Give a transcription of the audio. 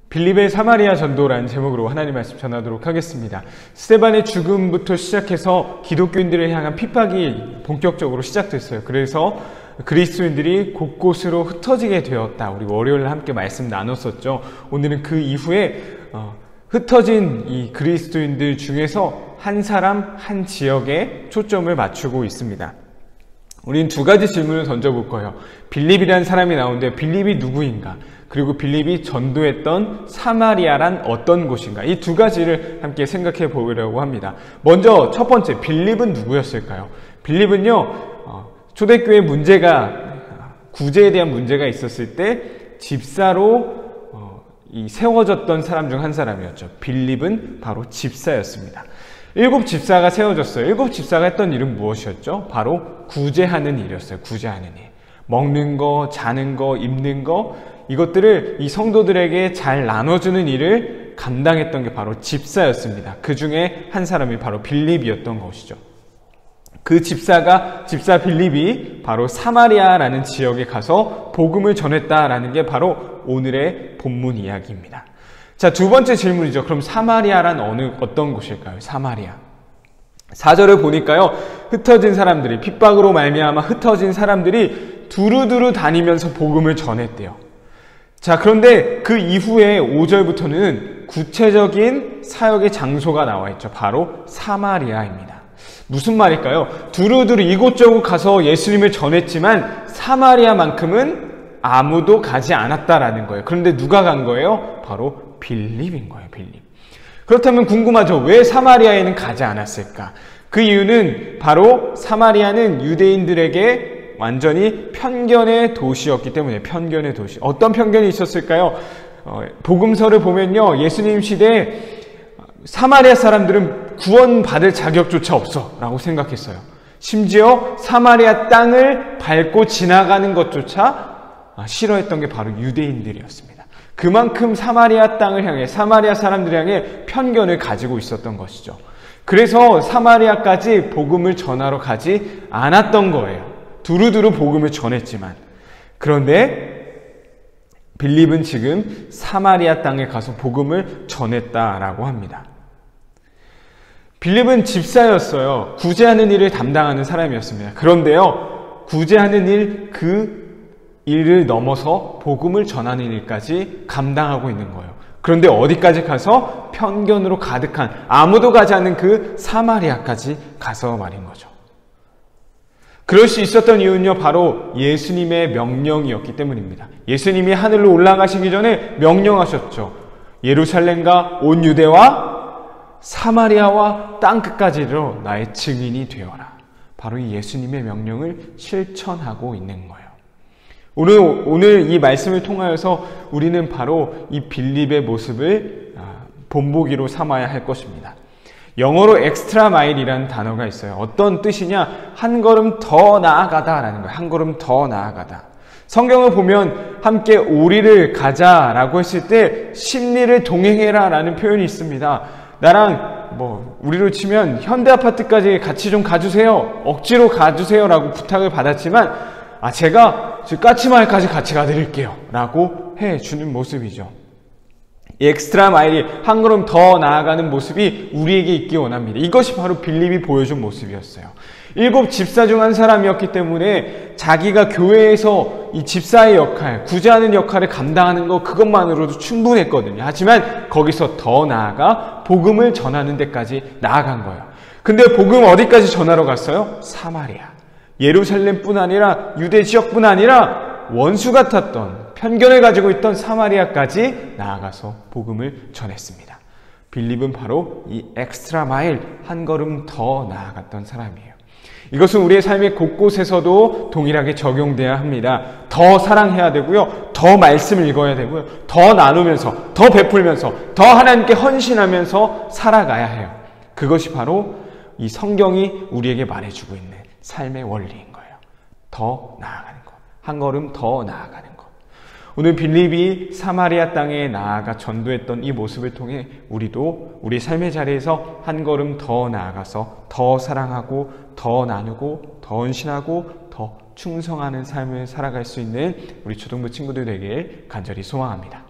빌립의 사마리아 전도라는 제목으로 하나님 말씀 전하도록 하겠습니다. 스데반의 죽음부터 시작해서 기독교인들을 향한 핍박이 본격적으로 시작됐어요. 그래서 그리스도인들이 곳곳으로 흩어지게 되었다. 우리 월요일에 함께 말씀 나눴었죠. 오늘은 그 이후에 흩어진 이 그리스도인들 중에서 한 사람, 한 지역에 초점을 맞추고 있습니다. 우리는 두 가지 질문을 던져볼 거예요. 빌립이라는 사람이 나오는데 빌립이 누구인가? 그리고 빌립이 전도했던 사마리아란 어떤 곳인가? 이 두 가지를 함께 생각해 보려고 합니다. 먼저 첫 번째, 빌립은 누구였을까요? 빌립은요, 초대교회 구제에 대한 문제가 있었을 때 집사로 세워졌던 사람 중 한 사람이었죠. 빌립은 바로 집사였습니다. 7 집사가 세워졌어요. 7 집사가 했던 일은 무엇이었죠? 바로 구제하는 일이었어요. 구제하는 일. 먹는 거, 자는 거, 입는 거, 이것들을 이 성도들에게 잘 나눠주는 일을 감당했던 게 바로 집사였습니다. 그 중에 한 사람이 바로 빌립이었던 것이죠. 그 집사 빌립이 바로 사마리아라는 지역에 가서 복음을 전했다라는 게 바로 오늘의 본문 이야기입니다. 자, 두 번째 질문이죠. 그럼 사마리아란 어떤 곳일까요? 사마리아. 4절을 보니까요, 흩어진 사람들이, 핍박으로 말미암아 흩어진 사람들이 두루두루 다니면서 복음을 전했대요. 자, 그런데 그 이후에 5절부터는 구체적인 사역의 장소가 나와 있죠. 바로 사마리아입니다. 무슨 말일까요? 두루두루 이곳저곳 가서 예수님을 전했지만 사마리아만큼은 아무도 가지 않았다라는 거예요. 그런데 누가 간 거예요? 바로 빌립인 거예요. 빌립. 그렇다면 궁금하죠. 왜 사마리아에는 가지 않았을까? 그 이유는 바로 사마리아는 유대인들에게 완전히 편견의 도시였기 때문에. 편견의 도시. 어떤 편견이 있었을까요? 복음서를 보면요, 예수님 시대에 사마리아 사람들은 구원받을 자격조차 없어 라고 생각했어요. 심지어 사마리아 땅을 밟고 지나가는 것조차 싫어했던 게 바로 유대인들이었습니다. 그만큼 사마리아 땅을 향해, 사마리아 사람들 향해 편견을 가지고 있었던 것이죠. 그래서 사마리아까지 복음을 전하러 가지 않았던 거예요. 두루두루 복음을 전했지만. 그런데 빌립은 지금 사마리아 땅에 가서 복음을 전했다라고 합니다. 빌립은 집사였어요. 구제하는 일을 담당하는 사람이었습니다. 그런데요, 구제하는 일을 넘어서 복음을 전하는 일까지 감당하고 있는 거예요. 그런데 어디까지 가서? 편견으로 가득한, 아무도 가지 않는 그 사마리아까지 가서 말인 거죠. 그럴 수 있었던 이유는요, 바로 예수님의 명령이었기 때문입니다. 예수님이 하늘로 올라가시기 전에 명령하셨죠. 예루살렘과 온 유대와 사마리아와 땅끝까지로 나의 증인이 되어라. 바로 이 예수님의 명령을 실천하고 있는 거예요. 오늘 이 말씀을 통하여서 우리는 바로 이 빌립의 모습을 본보기로 삼아야 할 것입니다. 영어로 extra mile이라는 단어가 있어요. 어떤 뜻이냐? 한 걸음 더 나아가다라는 거예요. 한 걸음 더 나아가다. 성경을 보면 함께 오리를 가자라고 했을 때 십리를 동행해라 라는 표현이 있습니다. 나랑 우리로 치면 현대아파트까지 같이 좀 가주세요. 억지로 가주세요 라고 부탁을 받았지만 제가 까치마을까지 같이 가드릴게요 라고 해주는 모습이죠. 이 엑스트라 마일이 한 걸음 더 나아가는 모습이 우리에게 있기 원합니다. 이것이 바로 빌립이 보여준 모습이었어요. 7 집사 중 한 사람이었기 때문에 자기가 교회에서 이 집사의 역할, 구제하는 역할을 감당하는 것, 그것만으로도 충분했거든요. 하지만 거기서 더 나아가 복음을 전하는 데까지 나아간 거예요. 근데 복음 어디까지 전하러 갔어요? 사마리아. 예루살렘뿐 아니라 유대 지역뿐 아니라 원수 같았던, 편견을 가지고 있던 사마리아까지 나아가서 복음을 전했습니다. 빌립은 바로 이 엑스트라 마일, 한 걸음 더 나아갔던 사람이에요. 이것은 우리의 삶의 곳곳에서도 동일하게 적용돼야 합니다. 더 사랑해야 되고요, 더 말씀을 읽어야 되고요, 더 나누면서, 더 베풀면서, 더 하나님께 헌신하면서 살아가야 해요. 그것이 바로 이 성경이 우리에게 말해주고 있는 삶의 원리인 거예요. 더 나아가는 것, 한 걸음 더 나아가는 것. 오늘 빌립이 사마리아 땅에 나아가 전도했던 이 모습을 통해 우리도 우리 삶의 자리에서 한 걸음 더 나아가서 더 사랑하고 더 나누고 더 헌신하고 더 충성하는 삶을 살아갈 수 있는 우리 초등부 친구들 되길 간절히 소망합니다.